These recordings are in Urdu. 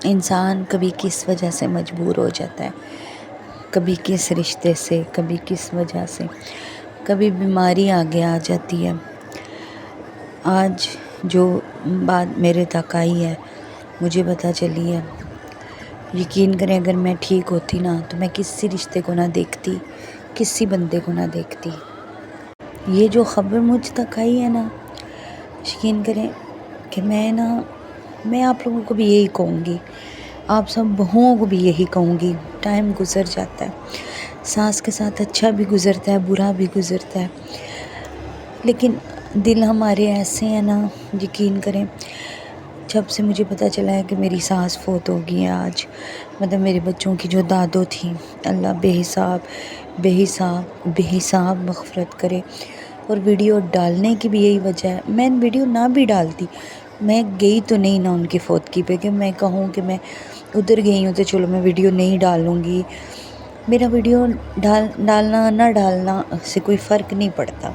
انسان کبھی کس وجہ سے مجبور ہو جاتا ہے، کبھی کس رشتے سے، کبھی کس وجہ سے، کبھی بیماری آگے آ جاتی ہے۔ آج جو بات میرے تک آئی ہے، مجھے پتہ چلی ہے، یقین کریں اگر میں ٹھیک ہوتی نا تو میں کسی رشتے کو نہ دیکھتی، کسی بندے کو نہ دیکھتی۔ یہ جو خبر مجھ تک آئی ہے نا، یقین کریں کہ میں آپ لوگوں کو بھی یہی کہوں گی، آپ سب بہوؤں کو بھی یہی کہوں گی، ٹائم گزر جاتا ہے، ساس کے ساتھ اچھا بھی گزرتا ہے، برا بھی گزرتا ہے، لیکن دل ہمارے ایسے ہیں نا، یقین کریں جب سے مجھے پتہ چلا ہے کہ میری ساس فوت ہو گئی ہے آج، مطلب میرے بچوں کی جو دادو تھی، اللہ بے حساب مغفرت کرے۔ اور ویڈیو ڈالنے کی بھی یہی وجہ ہے، میں ویڈیو نہ بھی ڈالتی، میں گئی تو نہیں نا ان کی فوتگی پہ کہ میں کہوں کہ میں ادھر گئی ہوں تو چلو میں ویڈیو نہیں ڈالوں گی۔ میرا ویڈیو ڈالنا نہ ڈالنا سے کوئی فرق نہیں پڑتا،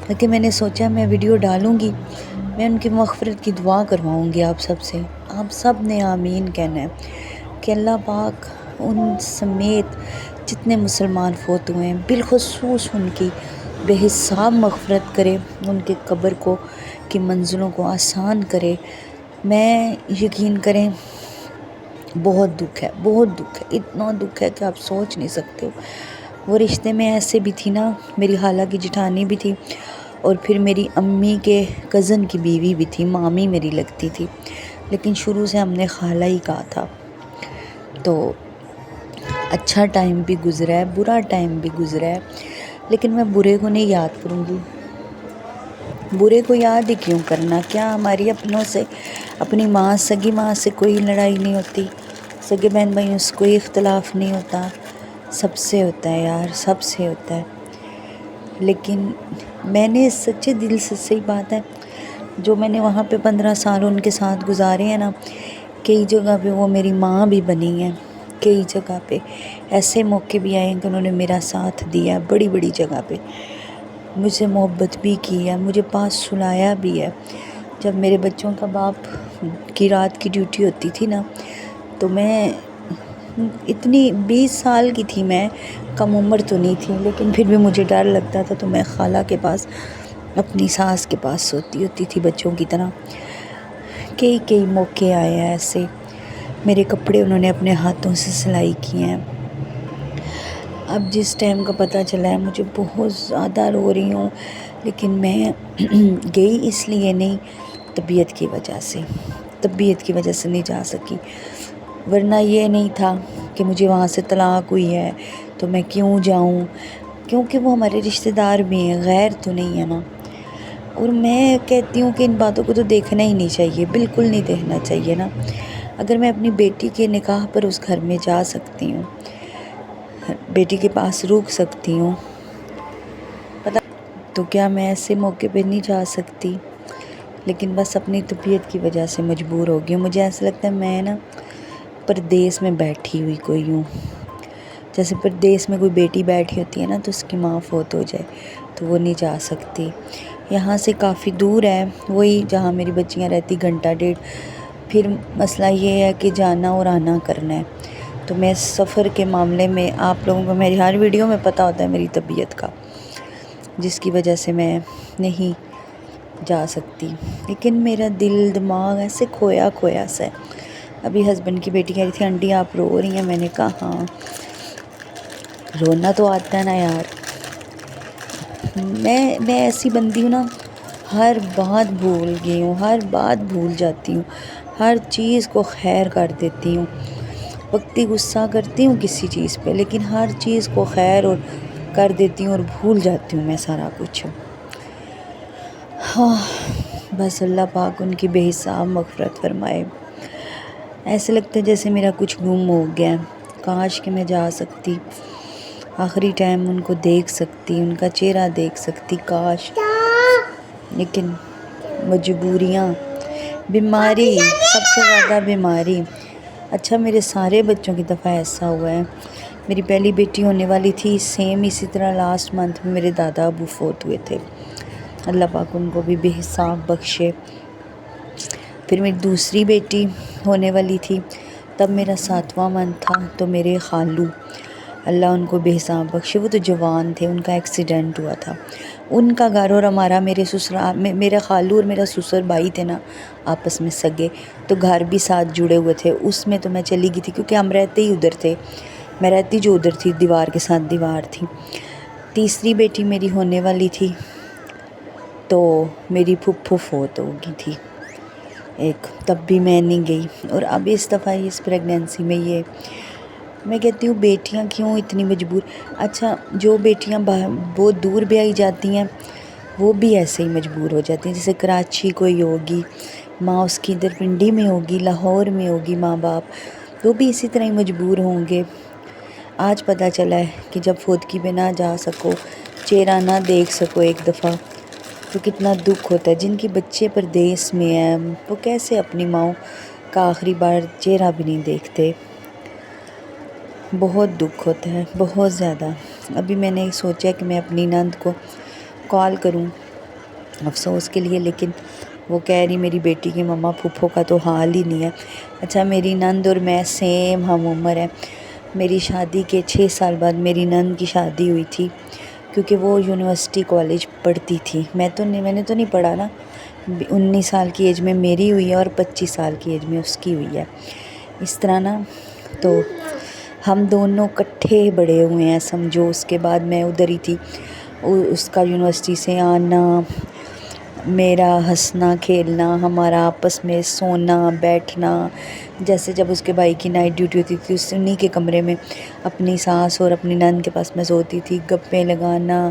لیکن میں نے سوچا میں ویڈیو ڈالوں گی، میں ان کی مغفرت کی دعا کرواؤں گی آپ سب سے، آپ سب نے آمین کہنا ہے کہ اللہ پاک ان سمیت جتنے مسلمان فوت ہوئے ہیں بالخصوص ان کی بے حساب مغفرت کرے، ان کے قبر کو کی منزلوں کو آسان کرے۔ میں یقین کریں بہت دکھ ہے، اتنا دکھ ہے کہ آپ سوچ نہیں سکتے ہو۔ وہ رشتے میں ایسے بھی تھی نا، میری خالہ کی جٹھانی بھی تھی اور پھر میری امی کے کزن کی بیوی بھی تھی، مامی میری لگتی تھی، لیکن شروع سے ہم نے خالہ ہی کہا تھا۔ تو اچھا ٹائم بھی گزرا ہے، برا ٹائم بھی گزرا ہے، لیکن میں برے کو نہیں یاد کروں گی۔ برے کو یاد ہی کیوں کرنا؟ کیا ہماری اپنوں سے، اپنی ماں، سگی ماں سے کوئی لڑائی نہیں ہوتی؟ سگے بہن بھائیوں سے کوئی اختلاف نہیں ہوتا؟ سب سے ہوتا ہے یار، سب سے ہوتا ہے۔ لیکن میں نے سچے دل سے، صحیح بات ہے، جو میں نے وہاں پہ 15 سال ان کے ساتھ گزارے ہیں نا، کئی جگہ پہ وہ میری ماں بھی بنی ہے، کئی جگہ پہ ایسے موقع بھی آئے ہیں کہ انہوں نے میرا ساتھ دیا ہے، بڑی بڑی جگہ پہ مجھ سے محبت بھی کی ہے، مجھے پاس سلایا بھی ہے۔ جب میرے بچوں کا باپ کی رات کی ڈیوٹی ہوتی تھی نا، تو میں اتنی 20 سال کی تھی، میں کم عمر تو نہیں تھی، لیکن پھر بھی مجھے ڈر لگتا تھا، تو میں خالہ کے پاس، اپنی ساس کے پاس سوتی ہوتی تھی بچوں کی طرح۔ کئی موقع آئے ہیں ایسے، میرے کپڑے انہوں نے اپنے ہاتھوں سے سلائی کیے ہیں۔ اب جس ٹائم کا پتہ چلا ہے مجھے بہت زیادہ رو رہی ہوں، لیکن میں گئی اس لیے نہیں، طبیعت کی وجہ سے نہیں جا سکی، ورنہ یہ نہیں تھا کہ مجھے وہاں سے طلاق ہوئی ہے تو میں کیوں جاؤں، کیونکہ وہ ہمارے رشتہ دار بھی ہیں، غیر تو نہیں ہے نا۔ اور میں کہتی ہوں کہ ان باتوں کو تو دیکھنا ہی نہیں چاہیے، بالکل نہیں دیکھنا چاہیے نا۔ اگر میں اپنی بیٹی کے نکاح پر اس گھر میں جا سکتی ہوں، بیٹی کے پاس رک سکتی ہوں، تو کیا میں ایسے موقع پہ نہیں جا سکتی؟ لیکن بس اپنی طبیعت کی وجہ سے مجبور ہو گئی ہوں۔ مجھے ایسا لگتا ہے میں نا پردیس میں بیٹھی ہوئی کوئی ہوں، جیسے پردیس میں کوئی بیٹی بیٹھی ہوتی ہے نا، تو اس کی ماں فوت ہو جائے تو وہ نہیں جا سکتی۔ یہاں سے کافی دور ہے، وہی جہاں میری بچیاں رہتی، گھنٹہ ڈیڑھ۔ پھر مسئلہ یہ ہے کہ جانا اور آنا کرنا ہے، تو میں سفر کے معاملے میں، آپ لوگوں کو میری ہر ویڈیو میں پتہ ہوتا ہے میری طبیعت کا، جس کی وجہ سے میں نہیں جا سکتی۔ لیکن میرا دل دماغ ایسے کھویا سا ہے۔ ابھی ہسبینڈ کی بیٹی کہہ رہی تھی آنٹی آپ رو رہی ہیں، میں نے کہا ہاں رونا تو آتا ہے نا یار۔ میں ایسی بندی ہوں نا، ہر بات بھول گئی ہوں، ہر بات بھول جاتی ہوں، ہر چیز کو خیر کر دیتی ہوں۔ وقتی غصہ کرتی ہوں کسی چیز پہ، لیکن ہر چیز کو خیر اور کر دیتی ہوں اور بھول جاتی ہوں میں سارا کچھ۔ ہاں بس اللہ پاک ان کی بے حساب مغفرت فرمائے۔ ایسے لگتا ہے جیسے میرا کچھ گم ہو گیا ہے، کاش کہ میں جا سکتی، آخری ٹائم ان کو دیکھ سکتی، ان کا چہرہ دیکھ سکتی، کاش، لیکن مجبوریاں، بیماری، سب سے زیادہ بیماری۔ اچھا میرے سارے بچوں کی دفعہ ایسا ہوا ہے، میری پہلی بیٹی ہونے والی تھی، سیم اسی طرح لاسٹ منتھ میں میرے دادا ابو فوت ہوئے تھے، اللہ پاک ان کو بھی بے حساب بخشے۔ پھر میری دوسری بیٹی ہونے والی تھی، تب میرا 7واں منتھ تھا، تو میرے خالو اللہ ان کو بے حساب بخشے، وہ تو جوان تھے، ان کا ایکسیڈنٹ ہوا تھا۔ ان کا گھر اور ہمارا، میرے سسرال میں میرا خالو اور میرا سسر بھائی تھے نا آپس میں سگے، تو گھر بھی ساتھ جڑے ہوئے تھے، اس میں تو میں چلی گئی تھی کیونکہ ہم رہتے ہی ادھر تھے، میں رہتی جو ادھر تھی، دیوار کے ساتھ دیوار تھی۔ تیسری بیٹی میری ہونے والی تھی تو میری پھپھو فوت ہو گئی تھی ایک، تب بھی میں نہیں گئی۔ اور اب اس دفعہ اس پریگنینسی میں یہ میں کہتی ہوں بیٹیاں کیوں اتنی مجبور، اچھا جو بیٹیاں بہت دور بیائی جاتی ہیں وہ بھی ایسے ہی مجبور ہو جاتی ہیں، جیسے کراچی کوئی ہوگی ماں، اس کی ادھر پنڈی میں ہوگی، لاہور میں ہوگی ماں باپ، وہ بھی اسی طرح ہی مجبور ہوں گے۔ آج پتہ چلا ہے کہ جب فوتگی پہ نہ جا سکو، چہرہ نہ دیکھ سکو ایک دفعہ، تو کتنا دکھ ہوتا ہے۔ جن کے بچے پردیس میں ہیں وہ کیسے اپنی ماؤں کا آخری بار چہرہ بھی نہیں دیکھتے، بہت دکھ ہوتا ہے، بہت زیادہ۔ ابھی میں نے سوچا کہ میں اپنی نند کو کال کروں افسوس کے لیے، لیکن وہ کہہ رہی میری بیٹی کی مما پھپھو کا تو حال ہی نہیں ہے۔ اچھا میری نند اور میں سیم ہم عمر ہیں، میری شادی کے 6 سال بعد میری نند کی شادی ہوئی تھی، کیونکہ وہ یونیورسٹی کالج پڑھتی تھی، میں نے تو نہیں پڑھا نا۔ 19 سال کی ایج میں میری ہوئی ہے اور 25 سال کی ایج میں اس کی ہوئی ہے، اس طرح نا۔ تو ہم دونوں کٹھے بڑے ہوئے ہیں سمجھو، اس کے بعد میں ادھر ہی تھی، اس کا یونیورسٹی سے آنا، میرا ہنسنا کھیلنا، ہمارا آپس میں سونا بیٹھنا، جیسے جب اس کے بھائی کی نائٹ ڈیوٹی ہوتی تھی اس انہی کے کمرے میں اپنی ساس اور اپنی نند کے پاس میں سوتی تھی، گپیں لگانا،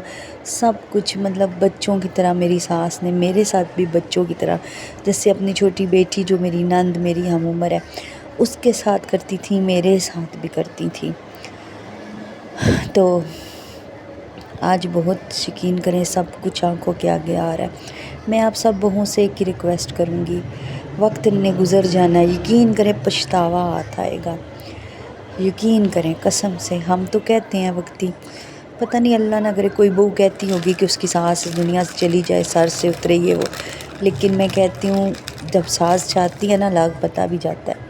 سب کچھ مطلب بچوں کی طرح میری ساس نے میرے ساتھ بھی بچوں کی طرح، جیسے اپنی چھوٹی بیٹی جو میری نند میری ہم عمر ہے اس کے ساتھ کرتی تھی، میرے ساتھ بھی کرتی تھی۔ تو آج بہت یقین کریں سب کچھ آنکھوں کے آگے آ رہا ہے۔ میں آپ سب بہوں سے ایک ہی ریکویسٹ کروں گی، وقت نے گزر جانا ہے، یقین کریں پچھتاوا ہاتھ آئے گا، یقین کریں قسم سے۔ ہم تو کہتے ہیں وقتی، پتہ نہیں اللہ نہ کرے کوئی بہو کہتی ہوگی کہ اس کی ساس دنیا سے چلی جائے، سر سے اترے یہ وہ، لیکن میں کہتی ہوں جب ساس چاہتی ہے نا لاگ پتہ بھی جاتا ہے۔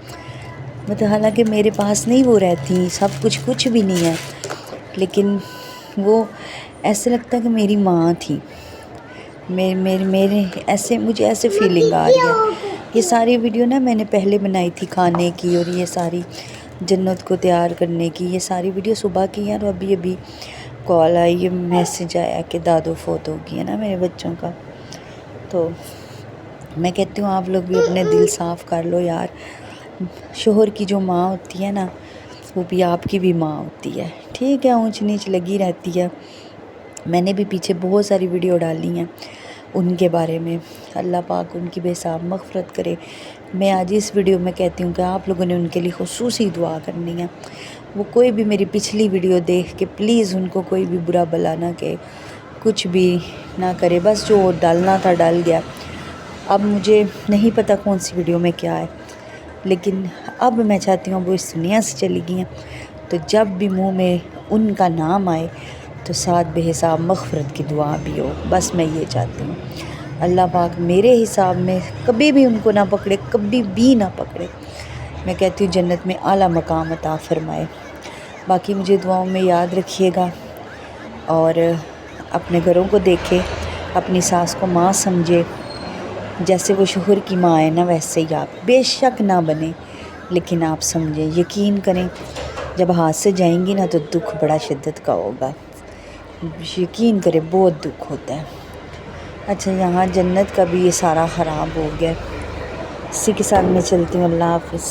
مطلب حالانکہ میرے پاس نہیں وہ رہتی، سب کچھ بھی نہیں ہے، لیکن وہ ایسے لگتا ہے کہ میری ماں تھی، میرے ایسے مجھے ایسے فیلنگ آ رہی ہے۔ یہ ساری ویڈیو نا میں نے پہلے بنائی تھی کھانے کی، اور یہ ساری جنت کو تیار کرنے کی، یہ ساری ویڈیو صبح کی ہیں، اور ابھی کال آئی، یہ میسج آیا کہ دادو فوت ہو گئی ہے نا میرے بچوں کا۔ تو میں کہتی ہوں آپ لوگ بھی اپنے دل صاف کر لو یار، شوہر کی جو ماں ہوتی ہے نا وہ بھی آپ کی بھی ماں ہوتی ہے، ٹھیک ہے اونچ نیچ لگی رہتی ہے۔ میں نے بھی پیچھے بہت ساری ویڈیو ڈالی ہیں ان کے بارے میں، اللہ پاک ان کی بے حساب مغفرت کرے۔ میں آج اس ویڈیو میں کہتی ہوں کہ آپ لوگوں نے ان کے لیے خصوصی دعا کرنی ہے۔ وہ کوئی بھی میری پچھلی ویڈیو دیکھ کے پلیز ان کو کوئی بھی برا بلا نہ کہ کچھ بھی نہ کرے، بس جو ڈالنا تھا ڈال گیا۔ اب مجھے نہیں پتہ کون سی ویڈیو میں کیا ہے، لیکن اب میں چاہتی ہوں وہ اس دنیا سے چلی گئی ہیں، تو جب بھی منہ میں ان کا نام آئے تو ساتھ بے حساب مغفرت کی دعا بھی ہو، بس میں یہ چاہتی ہوں۔ اللہ پاک میرے حساب میں کبھی بھی ان کو نہ پکڑے، کبھی بھی نہ پکڑے، میں کہتی ہوں جنت میں اعلیٰ مقام عطا فرمائے۔ باقی مجھے دعاؤں میں یاد رکھیے گا، اور اپنے گھروں کو دیکھے، اپنی ساس کو ماں سمجھے، جیسے وہ شوہر کی ماں ہے نا ویسے ہی آپ بے شک نہ بنے، لیکن آپ سمجھیں، یقین کریں جب ہاتھ سے جائیں گی نا تو دکھ بڑا شدت کا ہوگا، یقین کریں بہت دکھ ہوتا ہے۔ اچھا یہاں جنت کا بھی یہ سارا خراب ہو گیا، اسی کے ساتھ میں چلتی ہوں، اللہ حافظ۔